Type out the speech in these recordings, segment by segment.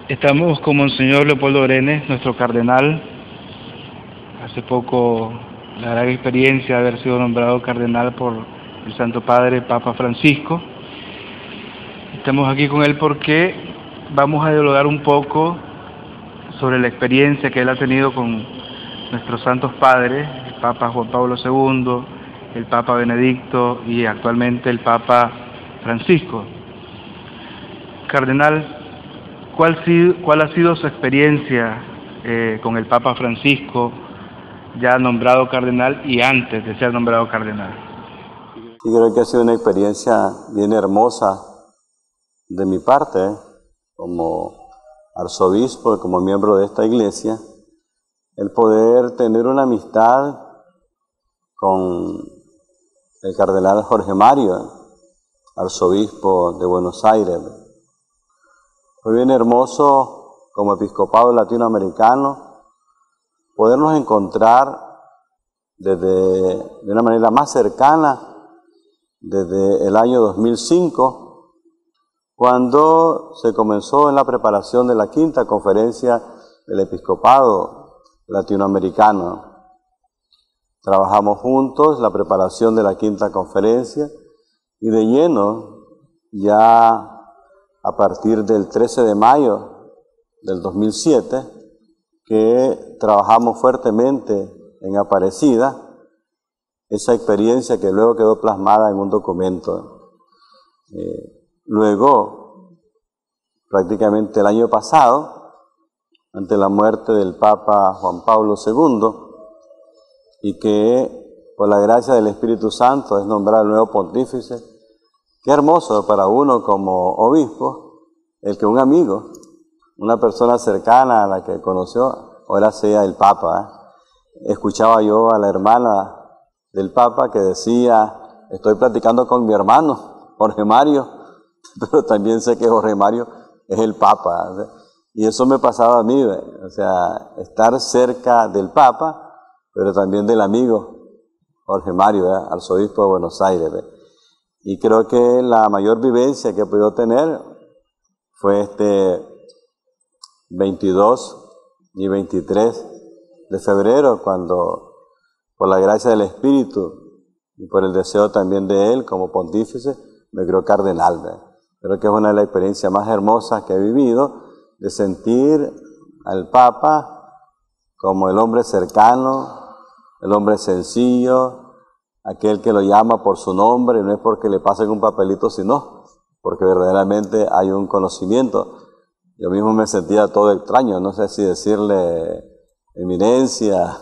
Estamos con Monseñor Leopoldo Brenes, nuestro cardenal. Hace poco la gran experiencia de haber sido nombrado cardenal por el Santo Padre Papa Francisco. Estamos aquí con él porque vamos a dialogar un poco sobre la experiencia que él ha tenido con nuestros santos padres, el Papa Juan Pablo II, el Papa Benedicto y actualmente el Papa Francisco. Cardenal, ¿cuál ha sido su experiencia con el Papa Francisco, ya nombrado cardenal y antes de ser nombrado cardenal? Y creo que ha sido una experiencia bien hermosa de mi parte, como arzobispo, como miembro de esta iglesia, el poder tener una amistad con el cardenal Jorge Mario, arzobispo de Buenos Aires. Fue bien hermoso como episcopado latinoamericano podernos encontrar de una manera más cercana desde el año 2005, cuando se comenzó en la preparación de la quinta conferencia del episcopado latinoamericano. Trabajamos juntos la preparación de la quinta conferencia y de lleno ya a partir del 13 de mayo del 2007, que trabajamos fuertemente en Aparecida, esa experiencia que luego quedó plasmada en un documento. Luego, prácticamente el año pasado, ante la muerte del Papa Juan Pablo II, y que por la gracia del Espíritu Santo es nombrado el nuevo pontífice. Qué hermoso para uno como obispo, el que un amigo, una persona cercana a la que conoció, ahora sea el Papa. Escuchaba yo a la hermana del Papa que decía, estoy platicando con mi hermano, Jorge Mario, pero también sé que Jorge Mario es el Papa. Y eso me pasaba a mí, o sea, estar cerca del Papa, pero también del amigo Jorge Mario, arzobispo de Buenos Aires. Y creo que la mayor vivencia que he podido tener fue este 22 y 23 de febrero, cuando por la gracia del Espíritu y por el deseo también de él como pontífice, me creó cardenal. Creo que es una de las experiencias más hermosas que he vivido, de sentir al Papa como el hombre cercano, el hombre sencillo, aquel que lo llama por su nombre, y no es porque le pasen un papelito, sino porque verdaderamente hay un conocimiento. Yo mismo me sentía todo extraño, no sé si decirle eminencia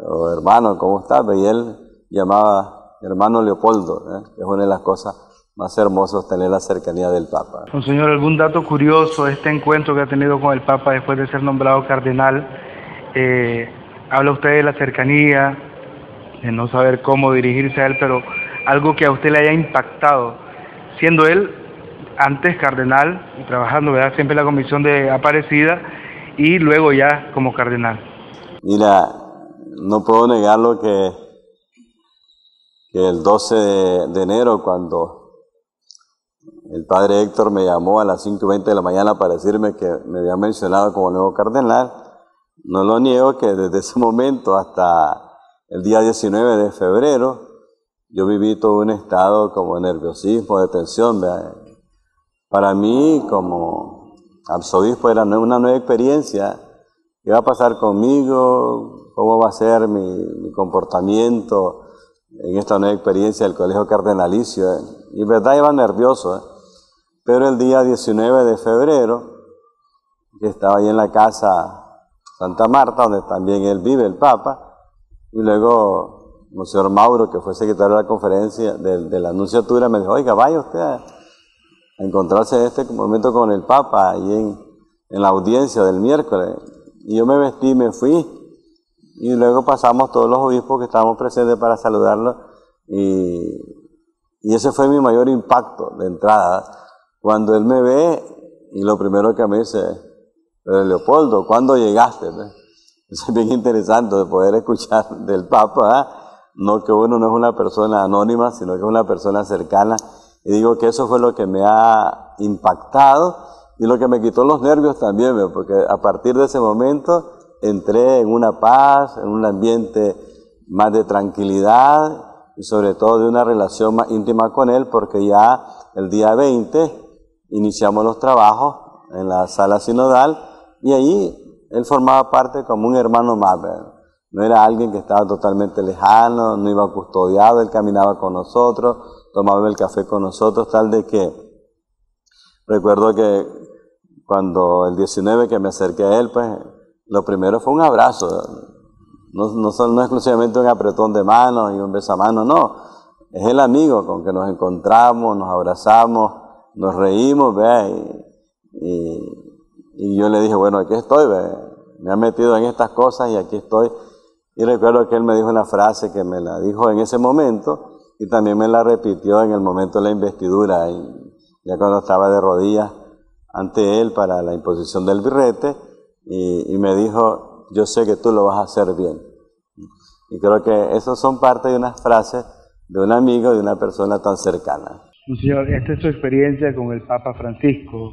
o hermano, ¿cómo está? Y él llamaba hermano Leopoldo, que es una de las cosas más hermosas, tener la cercanía del Papa. Monseñor, ¿algún dato curioso de este encuentro que ha tenido con el Papa después de ser nombrado cardenal? Habla usted de la cercanía, de no saber cómo dirigirse a él, pero algo que a usted le haya impactado, siendo él antes cardenal y trabajando, ¿verdad?, siempre en la comisión de Aparecida y luego ya como cardenal. Mira, no puedo negarlo que el 12 de enero, cuando el padre Héctor me llamó a las 5:20 de la mañana para decirme que me había mencionado como nuevo cardenal, no lo niego que desde ese momento hasta el día 19 de febrero, yo viví todo un estado como de nerviosismo, de tensión. ¿Verdad? Para mí, como arzobispo, era una nueva experiencia. ¿Qué va a pasar conmigo? ¿Cómo va a ser mi comportamiento en esta nueva experiencia del colegio cardenalicio? Y en verdad iba nervioso. Pero el día 19 de febrero, que estaba ahí en la casa Santa Marta, donde también él vive, el Papa, y luego Monseñor Mauro, que fue secretario de la conferencia de la Nunciatura, me dijo, oiga, vaya usted a encontrarse en este momento con el Papa, ahí en la audiencia del miércoles. Y yo me vestí, me fui, y luego pasamos todos los obispos que estábamos presentes para saludarlo, y ese fue mi mayor impacto de entrada, cuando él me ve, y lo primero que me dice, Leopoldo, ¿cuándo llegaste? Es bien interesante de poder escuchar del Papa, no que uno no es una persona anónima, sino que es una persona cercana. Y digo que eso fue lo que me ha impactado y lo que me quitó los nervios también, porque a partir de ese momento entré en una paz, en un ambiente más de tranquilidad y sobre todo de una relación más íntima con él, porque ya el día 20 iniciamos los trabajos en la sala sinodal y ahí él formaba parte como un hermano más, ¿verdad? No era alguien que estaba totalmente lejano, no iba custodiado, él caminaba con nosotros, tomaba el café con nosotros, tal de que recuerdo que cuando el 19 que me acerqué a él, pues lo primero fue un abrazo, no exclusivamente un apretón de manos y un besamano, no, es el amigo con que nos encontramos, nos abrazamos, nos reímos, ¿ve? Y yo le dije, bueno, aquí estoy, ¿ve? Me han metido en estas cosas y aquí estoy. Y recuerdo que él me dijo una frase que me la dijo en ese momento y también me la repitió en el momento de la investidura, ya cuando estaba de rodillas ante él para la imposición del birrete, y me dijo, yo sé que tú lo vas a hacer bien. Y creo que esos son parte de unas frases de un amigo, de una persona tan cercana. Señor, esta es su experiencia con el Papa Francisco,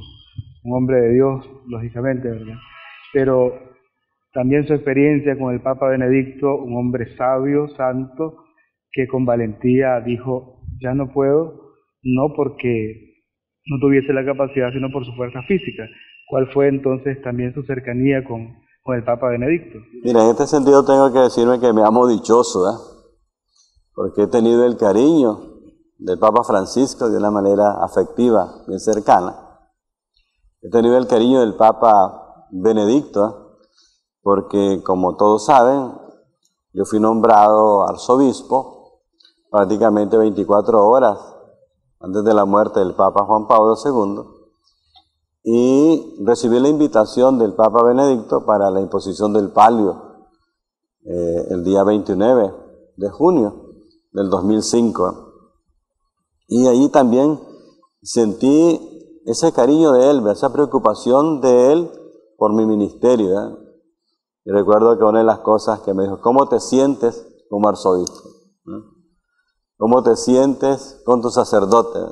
un hombre de Dios, lógicamente, ¿verdad? Pero también su experiencia con el Papa Benedicto, un hombre sabio, santo, que con valentía dijo, ya no puedo, no porque no tuviese la capacidad, sino por su fuerza física. ¿Cuál fue entonces también su cercanía con el Papa Benedicto? Mira, en este sentido tengo que decirme que me amo dichoso, ¿eh? Porque he tenido el cariño del Papa Francisco de una manera afectiva, bien cercana. He tenido el cariño del Papa Benedicto, ¿eh? Porque como todos saben, yo fui nombrado arzobispo prácticamente 24 horas antes de la muerte del Papa Juan Pablo II, y recibí la invitación del Papa Benedicto para la imposición del palio el día 29 de junio del 2005. Y allí también sentí ese cariño de él, esa preocupación de él por mi ministerio, ¿eh? Y recuerdo que una de las cosas que me dijo, ¿cómo te sientes como arzobispo? ¿Cómo te sientes con tus sacerdotes?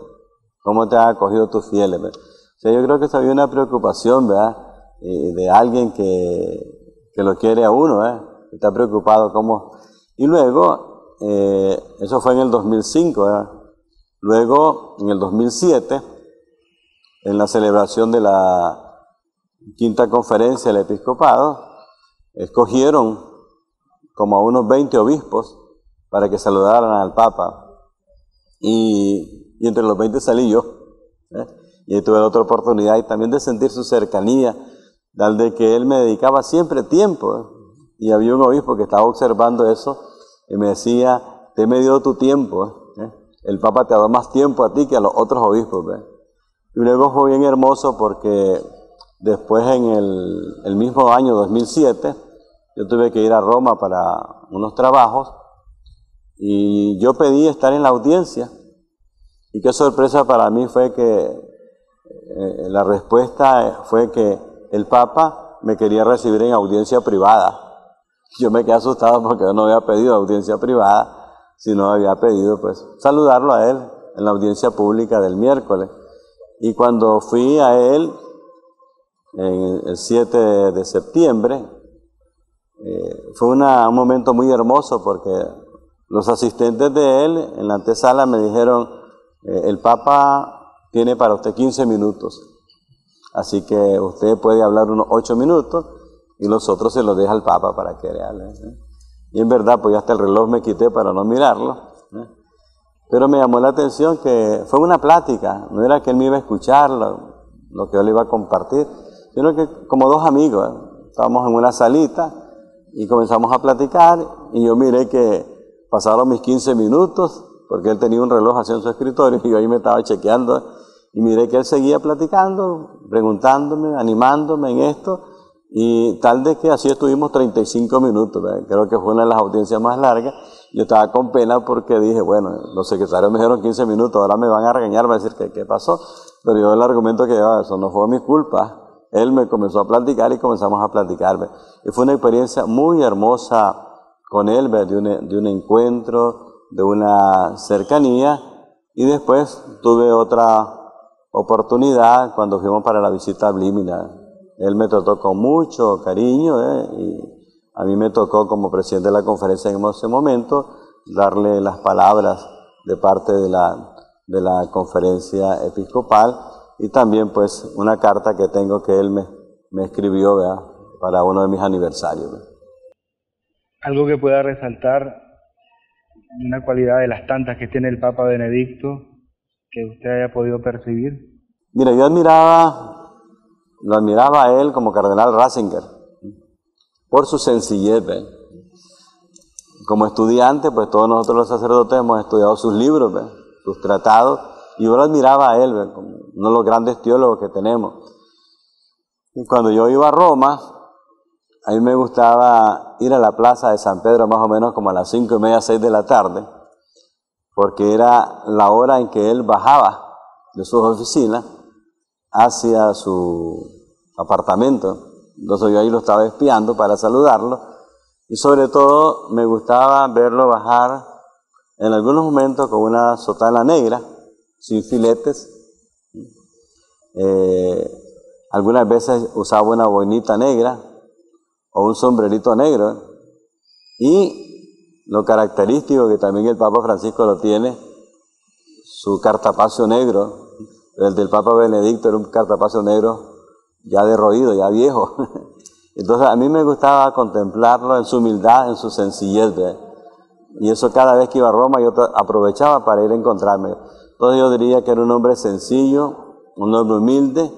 ¿Cómo te han acogido tus fieles? O sea, yo creo que había una preocupación, ¿verdad? De alguien que lo quiere a uno, ¿eh? Está preocupado cómo... Y luego, eso fue en el 2005, ¿verdad? Luego, en el 2007, en la celebración de la quinta conferencia del episcopado, escogieron como a unos 20 obispos para que saludaran al Papa. Y entre los 20 salí yo, ¿eh? Y tuve otra oportunidad y también de sentir su cercanía, tal de que él me dedicaba siempre tiempo, ¿eh? Y había un obispo que estaba observando eso y me decía, te he medido tu tiempo, ¿eh? El Papa te ha dado más tiempo a ti que a los otros obispos, ¿eh? Y luego fue bien hermoso porque después en el mismo año 2007, yo tuve que ir a Roma para unos trabajos y yo pedí estar en la audiencia. Y qué sorpresa para mí fue que la respuesta fue que el Papa me quería recibir en audiencia privada. Yo me quedé asustado porque yo no había pedido audiencia privada, sino había pedido pues saludarlo a él en la audiencia pública del miércoles. Y cuando fui a él, en el 7 de septiembre, fue un momento muy hermoso porque los asistentes de él en la antesala me dijeron, el Papa tiene para usted 15 minutos, así que usted puede hablar unos 8 minutos y los otros se los deja al Papa para que le hable, ¿eh? Y en verdad, pues ya hasta el reloj me quité para no mirarlo, ¿eh? Pero me llamó la atención que fue una plática, no era que él me iba a escuchar lo que yo le iba a compartir, sino que como dos amigos, ¿eh? Estábamos en una salita y comenzamos a platicar y yo miré que pasaron mis 15 minutos porque él tenía un reloj así en su escritorio y yo ahí me estaba chequeando y miré que él seguía platicando, preguntándome, animándome en esto y tal de que así estuvimos 35 minutos, ¿verdad? Creo que fue una de las audiencias más largas. Yo estaba con pena porque dije, bueno, los secretarios me dijeron 15 minutos, ahora me van a regañar, me van a decir qué pasó, pero yo el argumento que llevaba, eso no fue mi culpa. Él me comenzó a platicar y comenzamos a platicar, ¿verdad? Y fue una experiencia muy hermosa con él, ¿verdad? De un encuentro, de una cercanía, y después tuve otra oportunidad cuando fuimos para la visita a Blímina. Él me trató con mucho cariño, y a mí me tocó como presidente de la conferencia en ese momento darle las palabras de parte de la conferencia episcopal y también pues una carta que tengo que él me escribió, ¿verdad?, para uno de mis aniversarios, ¿verdad? Algo que pueda resaltar, una cualidad de las tantas que tiene el Papa Benedicto, que usted haya podido percibir. Mira, lo admiraba a él como cardenal Ratzinger, por su sencillez, ¿verdad? Como estudiante, pues todos nosotros los sacerdotes hemos estudiado sus libros, ¿verdad?, sus tratados, y yo lo admiraba a él, ¿verdad?, como uno de los grandes teólogos que tenemos. Y cuando yo iba a Roma, a mí me gustaba ir a la plaza de San Pedro más o menos como a las 5:30, 6 de la tarde, porque era la hora en que él bajaba de sus oficinas hacia su apartamento. Entonces yo ahí lo estaba espiando para saludarlo, y sobre todo me gustaba verlo bajar en algunos momentos con una sotana negra, sin filetes. Algunas veces usaba una boinita negra o un sombrerito negro. Y lo característico que también el Papa Francisco lo tiene, su cartapacio negro. El del Papa Benedicto era un cartapacio negro ya derroído, ya viejo. Entonces a mí me gustaba contemplarlo en su humildad, en su sencillez, ¿verdad? Y eso cada vez que iba a Roma yo aprovechaba para ir a encontrarme. Entonces yo diría que era un hombre sencillo, un hombre humilde,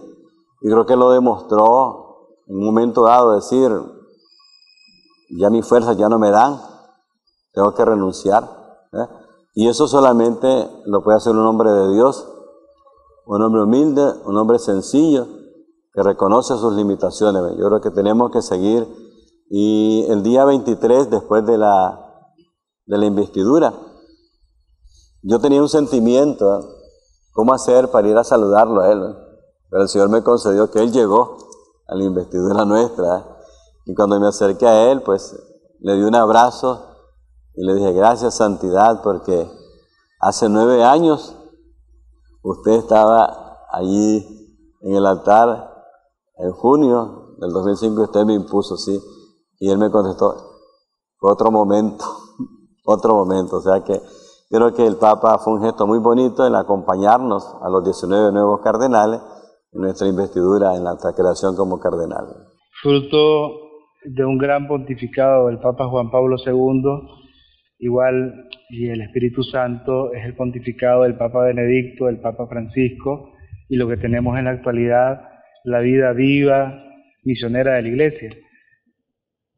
y creo que lo demostró en un momento dado, decir, ya mis fuerzas ya no me dan, tengo que renunciar, ¿eh? Y eso solamente lo puede hacer un hombre de Dios, un hombre humilde, un hombre sencillo, que reconoce sus limitaciones, ¿eh? Yo creo que tenemos que seguir. Y el día 23, después de la investidura, yo tenía un sentimiento, ¿eh?, cómo hacer para ir a saludarlo a él, ¿eh? Pero el Señor me concedió que él llegó a la investidura nuestra, ¿eh? Y cuando me acerqué a él, pues le di un abrazo y le dije, gracias, santidad, porque hace 9 años usted estaba allí en el altar en junio del 2005, usted me impuso, sí. Y él me contestó, otro momento, otro momento. O sea que creo que el Papa fue un gesto muy bonito en acompañarnos a los 19 nuevos cardenales en nuestra investidura, en nuestra creación como cardenal. Fruto de un gran pontificado del Papa Juan Pablo II, igual, y el Espíritu Santo es el pontificado del Papa Benedicto, del Papa Francisco, y lo que tenemos en la actualidad, la vida viva, misionera de la Iglesia.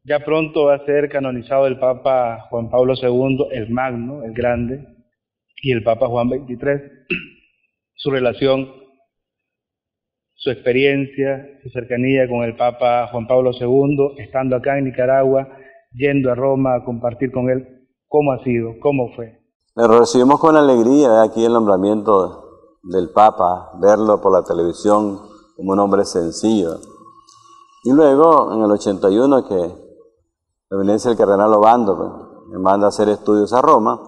Ya pronto va a ser canonizado el Papa Juan Pablo II, el Magno, el Grande, y el Papa Juan XXIII. Su relación, su experiencia, su cercanía con el Papa Juan Pablo II, estando acá en Nicaragua, yendo a Roma a compartir con él, ¿cómo ha sido? ¿Cómo fue? Le recibimos con alegría aquí el nombramiento del Papa, verlo por la televisión como un hombre sencillo. Y luego, en el 81, que Eminencia el cardenal Obando, pues, me manda a hacer estudios a Roma.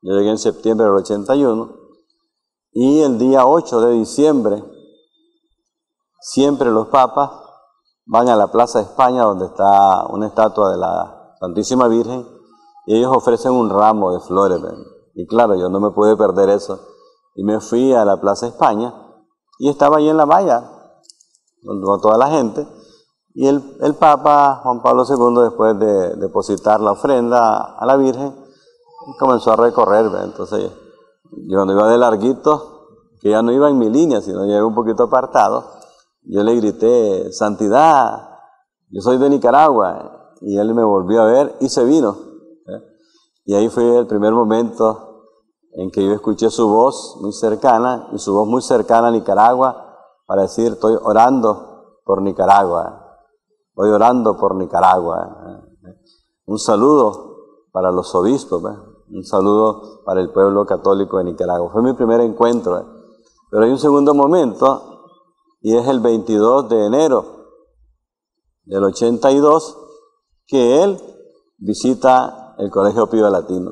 Yo llegué en septiembre del 81, y el día 8 de diciembre, siempre los papas van a la Plaza de España, donde está una estatua de la Santísima Virgen, y ellos ofrecen un ramo de flores, ¿ven? Y claro, yo no me pude perder eso, y me fui a la Plaza de España, y estaba allí en la valla, con toda la gente, y el Papa Juan Pablo II, después de depositar la ofrenda a la Virgen, comenzó a recorrer, ¿ven? Entonces, yo cuando iba de larguito, que ya no iba en mi línea, sino ya iba un poquito apartado, yo le grité, santidad, yo soy de Nicaragua, y él me volvió a ver y se vino, ¿eh? Y ahí fue el primer momento en que yo escuché su voz muy cercana, y su voz muy cercana a Nicaragua, para decir, estoy orando por Nicaragua, estoy orando por Nicaragua. Un saludo para los obispos, ¿eh? Un saludo para el pueblo católico de Nicaragua. Fue mi primer encuentro, ¿eh? Pero hay un segundo momento, y es el 22 de enero del 82, que él visita el Colegio Pío Latino.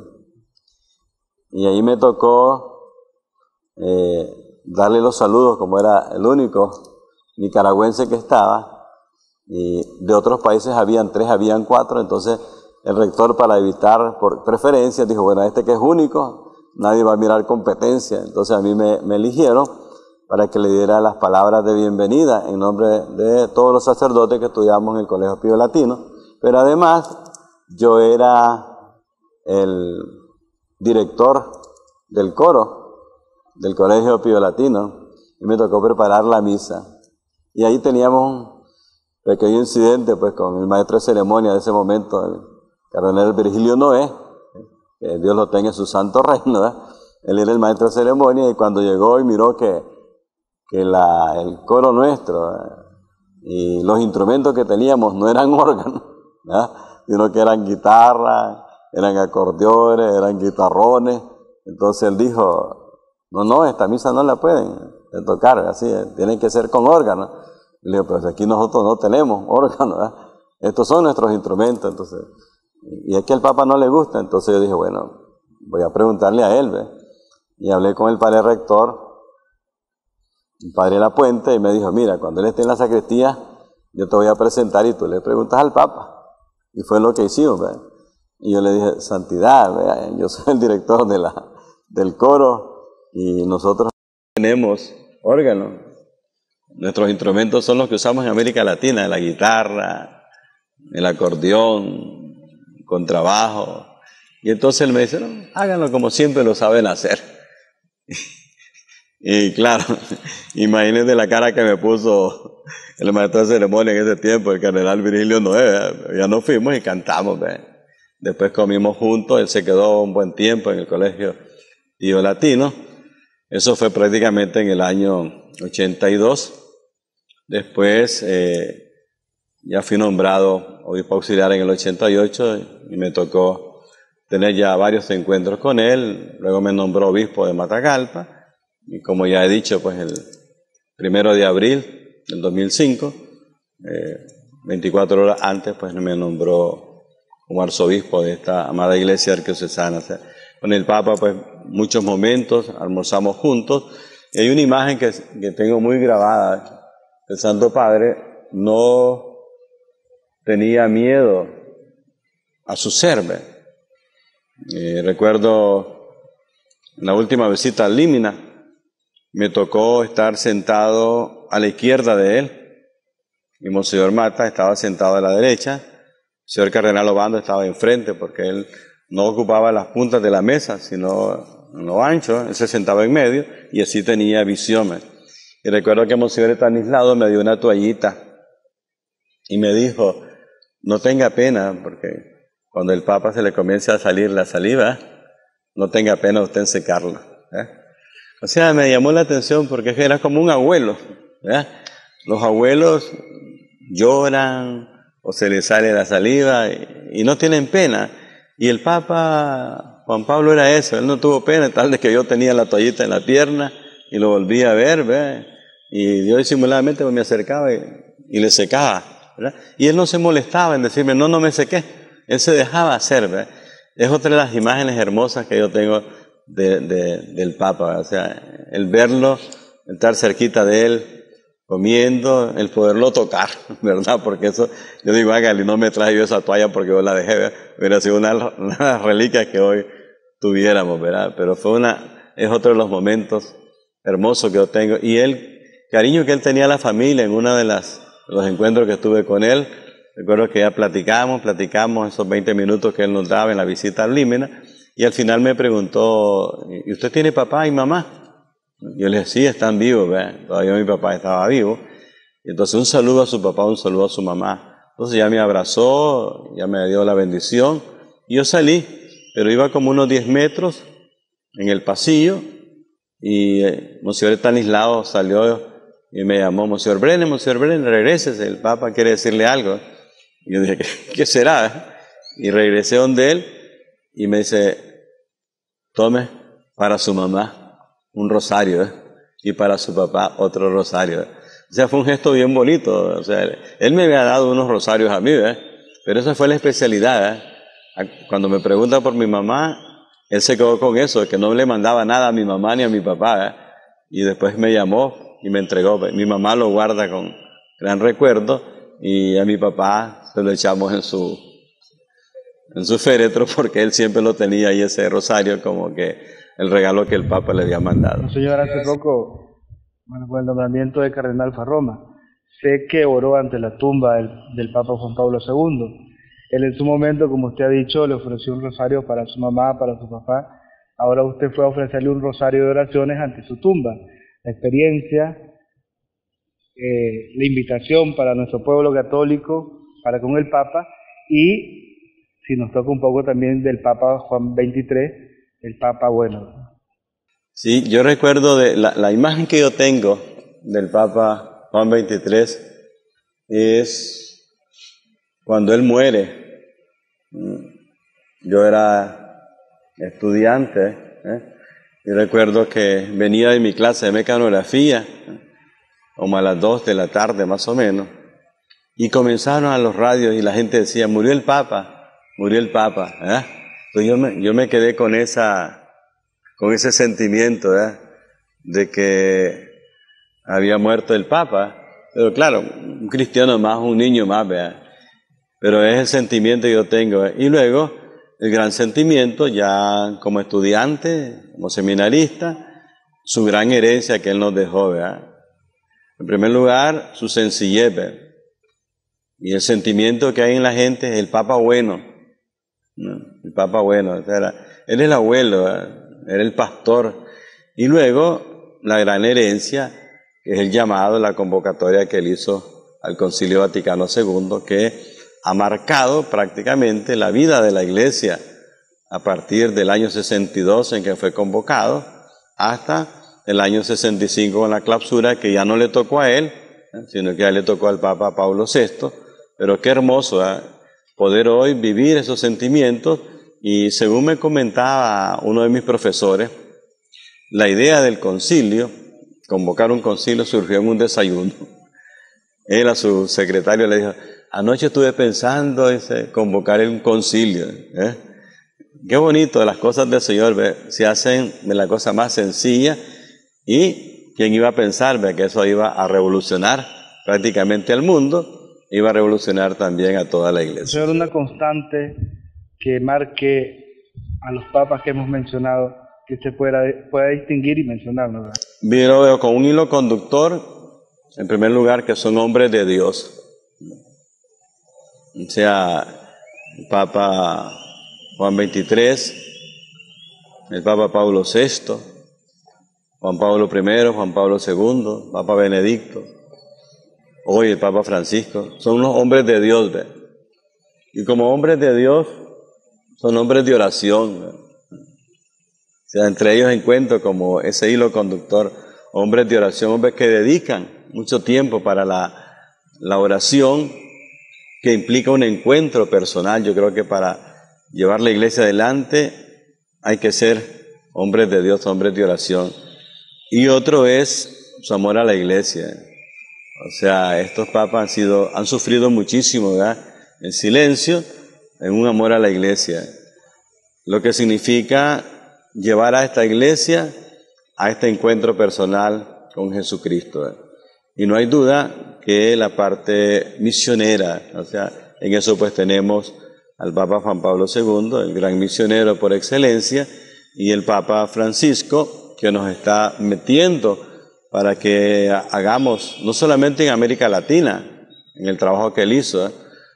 Y ahí me tocó darle los saludos, como era el único nicaragüense que estaba, y de otros países habían 3, habían 4, entonces el rector, para evitar por preferencias, dijo, bueno, este que es único, nadie va a mirar competencia, entonces a mí me eligieron para que le diera las palabras de bienvenida en nombre de todos los sacerdotes que estudiamos en el Colegio Pío Latino, pero además yo era el director del coro del Colegio Pío Latino y me tocó preparar la misa. Y ahí teníamos un pequeño incidente pues con el maestro de ceremonia de ese momento, el cardenal Virgilio Noé, que Dios lo tenga en su santo reino, ¿verdad? Él era el maestro de ceremonia y cuando llegó y miró que el coro nuestro y los instrumentos que teníamos no eran órganos, ¿verdad? Sino que eran guitarras, eran acordeones, eran guitarrones. Entonces él dijo, no, esta misa no la pueden tocar, así, tienen que ser con órganos. Y le digo, pero aquí nosotros no tenemos órganos, ¿verdad? Estos son nuestros instrumentos, entonces, y es que al Papa no le gusta, entonces yo dije, bueno, voy a preguntarle a él, ¿ve? Y hablé con el padre rector, el padre Lapuente, y me dijo, mira, cuando él esté en la sacristía, yo te voy a presentar y tú le preguntas al Papa. Y fue lo que hicimos, ¿ve? Y yo le dije, santidad, ¿ve? Yo soy el director del coro y nosotros tenemos órganos. Nuestros instrumentos son los que usamos en América Latina, la guitarra, el acordeón, contrabajo. Y entonces él me dice, no, háganlo como siempre lo saben hacer. Y claro, imagínense la cara que me puso el maestro de ceremonia en ese tiempo, el cardenal Virgilio Noé. Ya nos fuimos y cantamos. ¿Ve? Después comimos juntos, él se quedó un buen tiempo en el Colegio Pío Latino. Eso fue prácticamente en el año 82. Después ya fui nombrado obispo auxiliar en el 88 y me tocó tener ya varios encuentros con él. Luego me nombró obispo de Matagalpa y como ya he dicho, pues el 1 de abril del 2005, 24 horas antes, pues me nombró como arzobispo de esta amada iglesia arquidiocesana. O sea, con el Papa, pues muchos momentos, almorzamos juntos. Y hay una imagen que tengo muy grabada. El Santo Padre no tenía miedo a su ser. Recuerdo en la última visita a Límina, me tocó estar sentado a la izquierda de él, y Monseñor Mata estaba sentado a la derecha, el señor Cardenal Obando estaba enfrente, porque él no ocupaba las puntas de la mesa, sino en lo ancho, él se sentaba en medio, y así tenía visión. Y recuerdo que Monseñor Estanislao me dio una toallita, y me dijo, no tenga pena, porque cuando el Papa se le comience a salir la saliva, no tenga pena usted en secarla. O sea, me llamó la atención porque era como un abuelo. Los abuelos lloran o se les sale la saliva y no tienen pena. Y el Papa Juan Pablo era eso, él no tuvo pena, tal de que yo tenía la toallita en la pierna y lo volví a ver, ¿verdad? Y yo disimuladamente me acercaba y le secaba, ¿verdad? Y él no se molestaba en decirme, no me sequé, él se dejaba hacer, ¿verdad? Es otra de las imágenes hermosas que yo tengo del Papa, o sea, el verlo, estar cerquita de él, comiendo, el poderlo tocar, ¿verdad? Porque eso, yo digo, hágale, no me traje yo esa toalla porque yo la dejé, ¿verdad? Hubiera sido una de las reliquias que hoy tuviéramos, ¿verdad? Pero es otro de los momentos hermosos que yo tengo. Y el cariño que él tenía a la familia en uno de los encuentros que estuve con él, recuerdo que ya platicamos esos 20 minutos que él nos daba en la visita a Límena, y al final me preguntó, ¿y usted tiene papá y mamá? Yo le decía, sí, están vivos, ¿verdad? Todavía mi papá estaba vivo. Y entonces un saludo a su papá, un saludo a su mamá. Entonces ya me abrazó, ya me dio la bendición. Y yo salí, pero iba como unos 10 metros en el pasillo, y Monseñor Estanislao salió y me llamó, Monseñor Brenes, regrésese, el Papa quiere decirle algo. Y yo dije, ¿qué será? Y regresé donde él y me dice, tome para su mamá un rosario, y para su papá otro rosario. O sea, fue un gesto bien bonito. O sea, él me había dado unos rosarios a mí, pero esa fue la especialidad. Cuando me pregunta por mi mamá, él se quedó con eso, que no le mandaba nada a mi mamá ni a mi papá. y después me llamó y me entregó. Mi mamá lo guarda con gran recuerdo y a mi papá se lo echamos en su féretro porque él siempre lo tenía ahí, ese rosario, como que el regalo que el Papa le había mandado. Monseñor, hace poco, bueno, con el nombramiento de Cardenal Farroma, sé que oró ante la tumba del Papa Juan Pablo II. Él en su momento, como usted ha dicho, le ofreció un rosario para su mamá, para su papá. Ahora usted fue a ofrecerle un rosario de oraciones ante su tumba. La experiencia, la invitación para nuestro pueblo católico, para con el Papa, y si nos toca un poco también del Papa Juan XXIII, el Papa bueno. Sí, yo recuerdo de la imagen que yo tengo del Papa Juan XXIII es cuando él muere. Yo era estudiante, y recuerdo que venía de mi clase de mecanografía, como a las 2 de la tarde más o menos, y comenzaron a los radios y la gente decía, murió el Papa, murió el Papa. Entonces yo me quedé con ese sentimiento de que había muerto el Papa. Pero claro, un cristiano más, un niño más, ¿verdad? Pero es el sentimiento que yo tengo. Y luego, el gran sentimiento, ya como estudiante, como seminarista, su gran herencia que él nos dejó, ¿verdad? En primer lugar, su sencillez, ¿verdad? Y el sentimiento que hay en la gente es el Papa bueno, ¿no? El Papa bueno. O sea, él es el abuelo, ¿verdad? Era el pastor. Y luego, la gran herencia, que es el llamado, la convocatoria que él hizo al Concilio Vaticano II, que ha marcado prácticamente la vida de la Iglesia a partir del año 62 en que fue convocado hasta el año 65 con la clausura, que ya no le tocó a él, sino que ya le tocó al Papa Pablo VI. Pero qué hermoso poder hoy vivir esos sentimientos. Y según me comentaba uno de mis profesores, la idea del concilio, convocar un concilio, surgió en un desayuno. Él a su secretario le dijo, anoche estuve pensando en convocar un concilio. Qué bonito, las cosas del Señor se hacen de la cosa más sencilla, y quién iba a pensar que eso iba a revolucionar prácticamente al mundo, iba a revolucionar también a toda la Iglesia. Señor, una constante que marque a los papas que hemos mencionado, que se pueda distinguir y mencionar, ¿verdad? Yo veo con un hilo conductor, en primer lugar, que son hombres de Dios. O sea, el Papa Juan XXIII, el Papa Pablo VI, Juan Pablo I, Juan Pablo II, Papa Benedicto, hoy el Papa Francisco, son unos hombres de Dios, ¿ve? Y como hombres de Dios, son hombres de oración, ¿ve? O sea, entre ellos encuentro como ese hilo conductor, hombres de oración, hombres que dedican mucho tiempo para la oración, que implica un encuentro personal. Yo creo que para llevar la Iglesia adelante hay que ser hombres de Dios, hombres de oración. Y otro es su amor a la Iglesia. O sea, estos papas han sufrido muchísimo, ¿verdad? En silencio, en un amor a la Iglesia. Lo que significa llevar a esta Iglesia a este encuentro personal con Jesucristo, ¿verdad? Y no hay duda que la parte misionera, o sea, en eso pues tenemos al Papa Juan Pablo II, el gran misionero por excelencia, y el Papa Francisco, que nos está metiendo para que hagamos, no solamente en América Latina, en el trabajo que él hizo,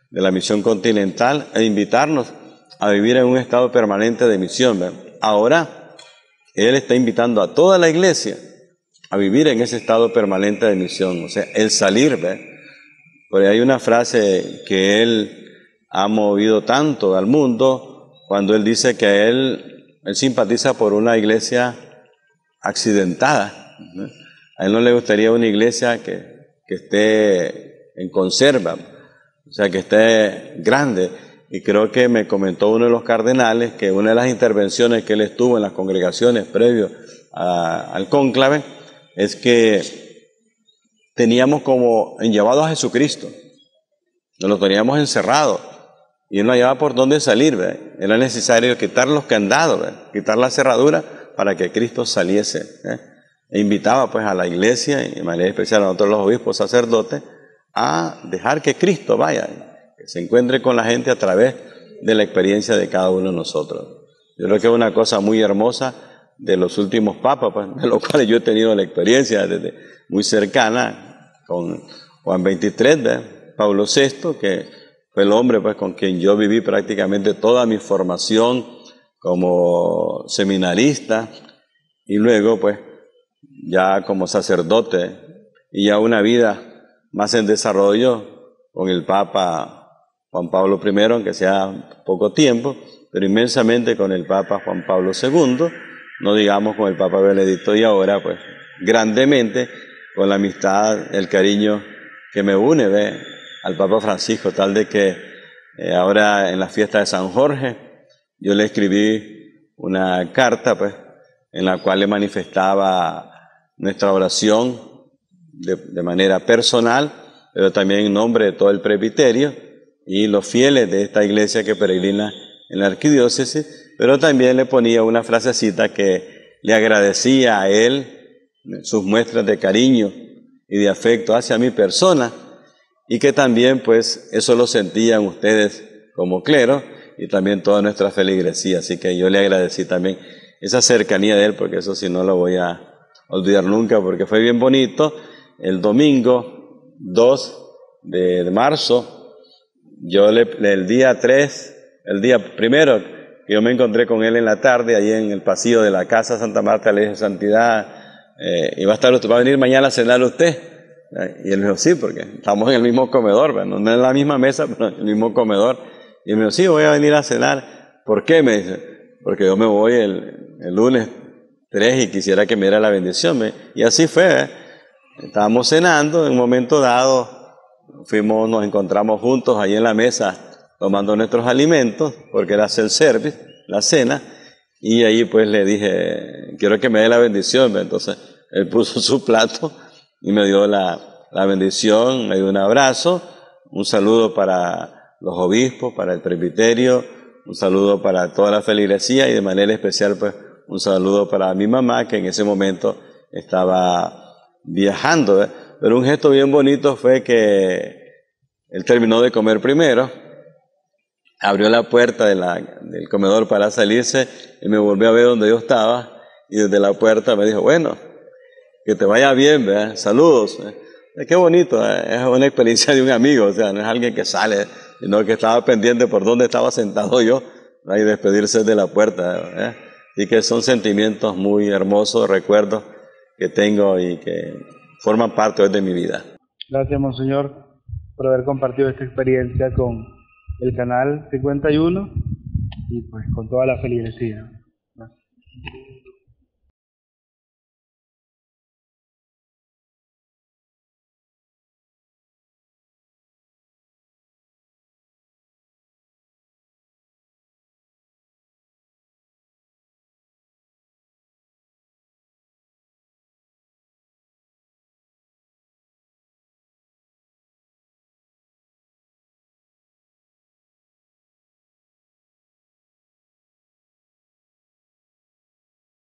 de la misión continental, e invitarnos a vivir en un estado permanente de misión, ¿verdad? Ahora, él está invitando a toda la Iglesia a vivir en ese estado permanente de misión, o sea, el salir, ¿ve? Porque hay una frase que él ha movido tanto al mundo, cuando él dice que él simpatiza por una iglesia accidentada, ¿no? A él no le gustaría una iglesia que esté en conserva, o sea, que esté grande. Y creo que me comentó uno de los cardenales que una de las intervenciones que él estuvo en las congregaciones previo al cónclave es que teníamos como llevado a Jesucristo, nos lo teníamos encerrado y él no hallaba por dónde salir, ¿verdad? Era necesario quitar los candados, ¿verdad? Quitar la cerradura para que Cristo saliese, ¿eh? e invitaba pues a la iglesia, y de manera especial a nosotros los obispos sacerdotes, a dejar que Cristo vaya, que se encuentre con la gente a través de la experiencia de cada uno de nosotros. Yo creo que es una cosa muy hermosa de los últimos papas, pues, de los cuales yo he tenido la experiencia desde muy cercana con Juan XXIII, Pablo VI, que fue el hombre pues, con quien yo viví prácticamente toda mi formación como seminarista y luego pues ya como sacerdote y ya una vida más en desarrollo con el Papa Juan Pablo I, aunque sea poco tiempo, pero inmensamente con el Papa Juan Pablo II, no digamos con el Papa Benedicto, y ahora pues grandemente con la amistad, el cariño que me une al Papa Francisco, tal de que ahora en la fiesta de San Jorge yo le escribí una carta pues en la cual le manifestaba nuestra oración de manera personal, pero también en nombre de todo el presbiterio y los fieles de esta iglesia que peregrina en la arquidiócesis, pero también le ponía una frasecita que le agradecía a él sus muestras de cariño y de afecto hacia mi persona, y que también pues eso lo sentían ustedes como clero y también toda nuestra feligresía. Así que yo le agradecí también esa cercanía de él, porque eso sí no lo voy a olvidar nunca, porque fue bien bonito. El domingo 2 de marzo, yo el día 3, el día primero que yo me encontré con él en la tarde, ahí en el pasillo de la Casa Santa Marta, le dije: Santidad, ¿va a venir mañana a cenar usted? Y él me dijo: sí, porque estamos en el mismo comedor, bueno, no en la misma mesa, pero en el mismo comedor. Y él me dijo: sí, voy a venir a cenar. ¿Por qué? Me dice: porque yo me voy el lunes 3 y quisiera que me diera la bendición. Y así fue, Estábamos cenando, en un momento dado nos encontramos juntos ahí en la mesa tomando nuestros alimentos, porque era self-service, la cena, y ahí pues le dije: quiero que me dé la bendición. Entonces él puso su plato y me dio la bendición, me dio un abrazo, un saludo para los obispos, para el presbiterio, un saludo para toda la feligresía y de manera especial pues un saludo para mi mamá, que en ese momento estaba viajando, Pero un gesto bien bonito fue que él terminó de comer primero, abrió la puerta del comedor para salirse y me volvió a ver donde yo estaba, y desde la puerta me dijo: bueno, que te vaya bien, saludos. Qué bonito, es una experiencia de un amigo, o sea, no es alguien que sale, sino que estaba pendiente por dónde estaba sentado yo, y despedirse de la puerta. Así que son sentimientos muy hermosos, recuerdos que tengo y que forman parte hoy de mi vida. Gracias, Monseñor, por haber compartido esta experiencia con el Canal 51 y pues con toda la feligresía.